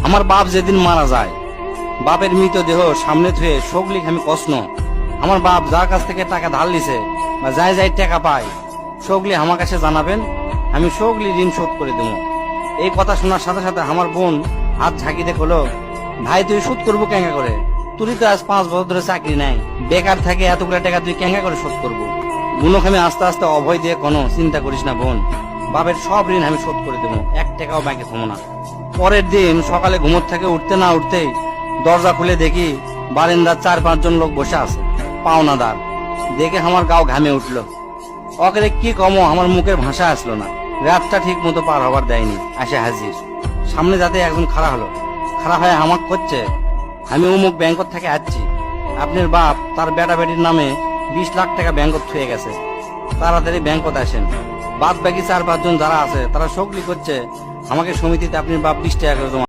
আমার বাপ যেদিন মারা যায়, বাপের মৃতদেহ সামনে থুয়ে শোকলিক আমি কষ্ণ। আমার বাপ যার কাছ থেকে টাকা ধার লিছে বা যাই যাই টাকা পায়, শোকলি আমার কাছে জানাবেন, আমি শোকলি ঋণ শোধ করে দেবো। এই কথা শোনার সাথে সাথে আমার বোন হাত ঝাঁকি দিয়ে হলো, ভাই তুই শোধ করবো কেঙ্গা করে? তুই তো আজ 5 বছর ধরে চাকরি নাই, বেকার থাকে এতগুলো টাকা তুই কেঙ্গা করে শোধ করবো? বুনকে আমি আস্তে আস্তে অভয় দিয়ে কোনো চিন্তা করিস না বোন, বাপের সব ঋণ আমি শোধ করে দেবো, 1 টাকাও ব্যাংকে থমো না। পরের দিন সকালে ঘুমোর থেকে উঠতে না উঠতেই দরজা খুলে দেখি বারান্দার 4-5 জন লোক বসে আছে, পাওনাদার। দেখে আমার গাও ঘামে উঠলো। অকরে কি কমো, আমার মুখের ভাষা আসলো না। রাতটা ঠিক মতো পার হবার দেয়নি, আসে হাজির। সামনে যাতে একজন খাড়া হলো, খাড়া হয়ে আমাক করছে, আমি অমুক ব্যাংকত থেকে আসছি, আপনার বাপ তার বেটা বেটির নামে 20 লাখ টাকা ব্যাংকত থুয়ে গেছে, তাড়াতাড়ি ব্যাংকত আসেন। বাদ বাকি 4-5 জন যারা আছে তারা শোকলি করছে আমাকে সমিতিতে আপনার বাপ 20 টাকা করে জমা